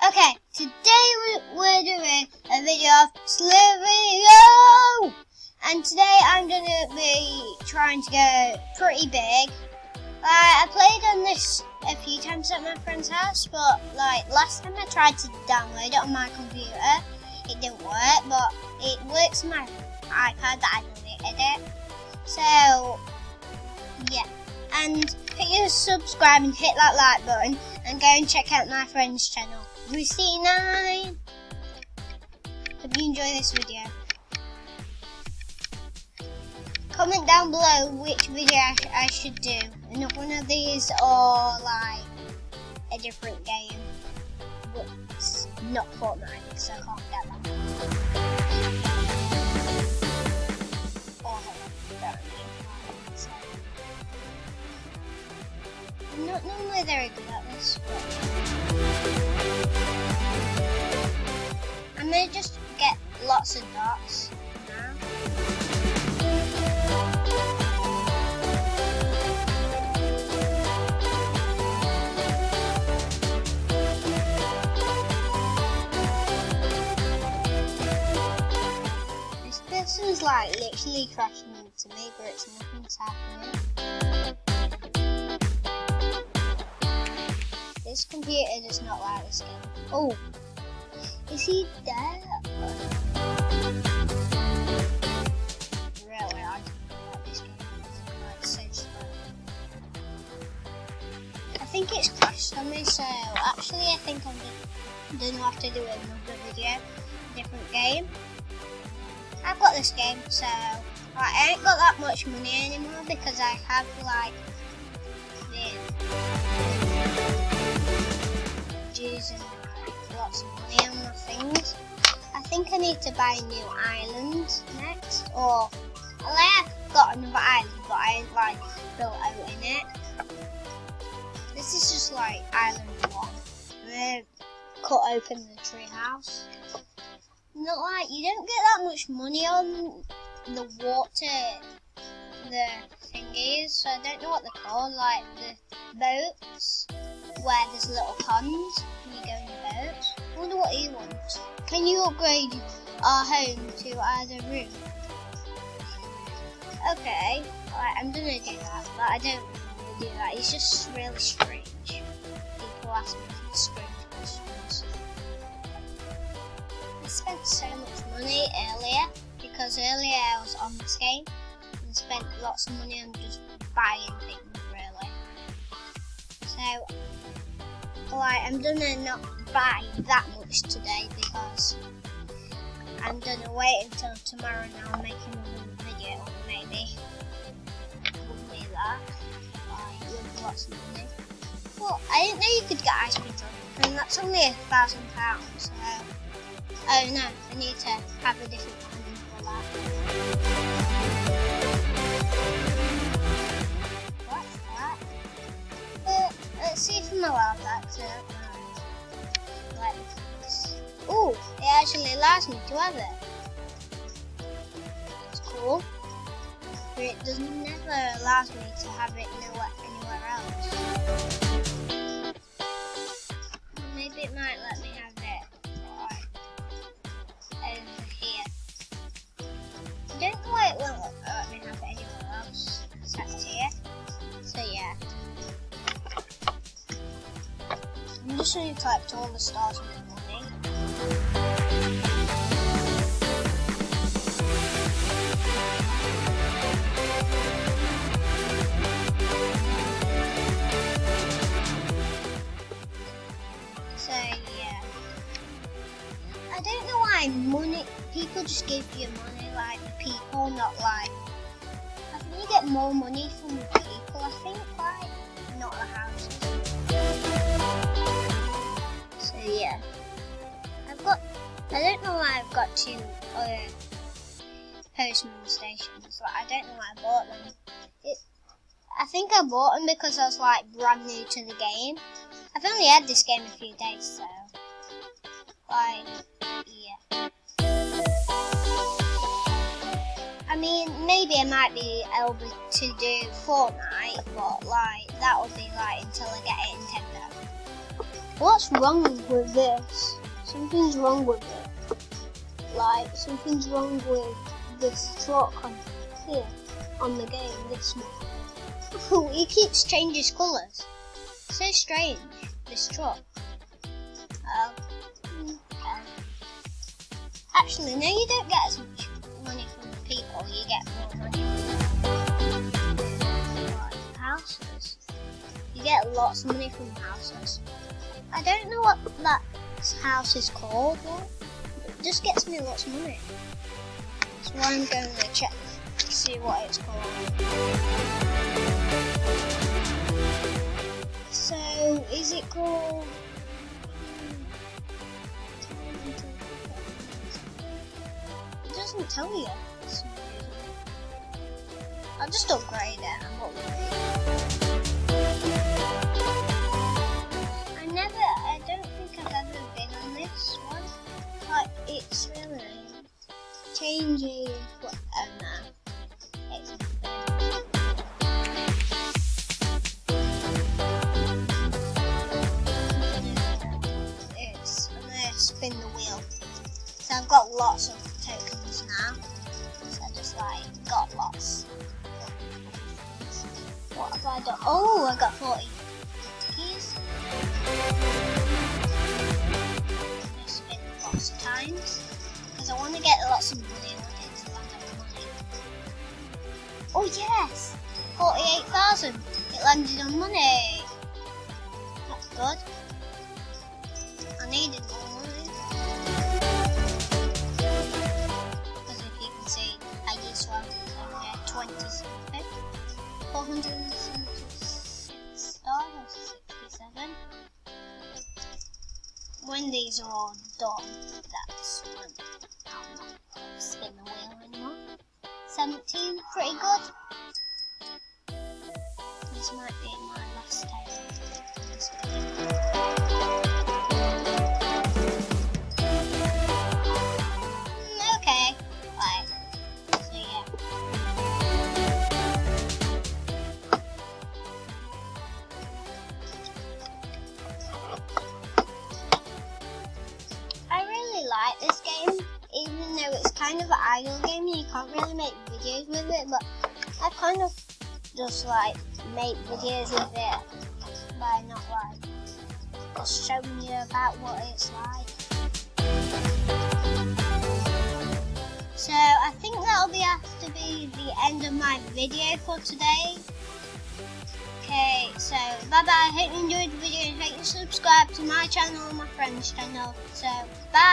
Okay, today we're doing a video of Slivio! And today I'm going to be trying to go pretty big. I played on this a few times at my friend's house, but last time I tried to download it on my computer, it didn't work, but it works on my iPad that I deleted it. So, yeah. And please subscribe and hit that like button and go and check out my friend's channel, Lucy9. Hope you enjoy this video. Comment down below which video I should do. And if one of these or like a different game, but not Fortnite because I can't get that. Or I'm not normally very good at this, but I'm gonna just get lots of dots now. This is like literally crashing into me, but it's nothing's happening. This computer does not like this game. Oh, is he there? Really, I don't like this game. It's so slow. I think it's crashed on me, so actually I think I'm gonna have to do another video, a different game. I've got this game, so I ain't got that much money anymore because I have using lots of money on my things. I think I need to buy a new island next, or I've got another island, but I ain't built out in it. This is just island 1. I'm gonna cut open the tree house. Not you don't get that much money on the water, the thingies, so I don't know what they're called, the boats, where there's little ponds, and you go in the boats. I wonder what he wants. Can you upgrade our home to either room? Okay, I'm gonna do that, but I don't really do that, it's just really strange. People ask me strange questions. I spent so much money earlier because earlier I was on this game and spent lots of money on just buying things really. So I'm gonna not buy that much today because I'm gonna wait until tomorrow and I'll make another video maybe with that with lots of money. Well, I didn't know you could get ice cream and that's only £1,000, so oh no, I need to have a different plan for that. What's that? Let's see if I'm allowed that. Oh, it actually allows me to have it. It's cool. But it never allows me to have it anywhere else. Maybe it might let me have it. Over here. I don't know why it won't let me have it anywhere else except here. So yeah. I'm just going to collect all the stars with money. So yeah. I don't know why people just give you money the people, not I think you get more money from the people, I think, not the houses. So yeah. I don't know why I've got 2 other postman stations, I don't know why I bought them. I think I bought them because I was brand new to the game. I've only had this game a few days, so yeah. I mean, maybe I might be able to do Fortnite, but that will be until I get a Nintendo. What's wrong with this? Something's wrong with it. Like, something's wrong with this truck on here, on the game, this one. Oh, he keeps changing his colours. So strange, this truck. Oh, okay. Actually, no, you don't get as much money from the people, you get more money from the houses. You get lots of money from the houses. I don't know what that house is called, but it just gets me lots of money. So I'm going to check to see what it's called. So, is it called... It doesn't tell you. I'll just upgrade it. I'm upgrading. I don't think I've ever been on this one. Like, it's really changing. Oh no, it's not. I'm gonna spin the wheel. So I've got lots of tokens now. So I just got lots. What have I done? Oh, I got 40 keys. Spin lots of times because I want to get lots of money. I want it to land on money. Oh yes, 48,000. It landed on money. That's good. I needed more money because if you can see, I used to have 20 something, 476 stars. 67. When these are all done, that's when I'll not spin the wheel anymore. 17, pretty good. This might be my last time. Okay, right. So yeah. Like this game, even though it's kind of an idle game and you can't really make videos with it, but I kind of just make videos with it by not just showing you about what it's like. So I think that'll have to be the end of my video for today. Okay, so bye bye. Hope you enjoyed the video and hope you subscribe to my channel and my friend's channel. So bye.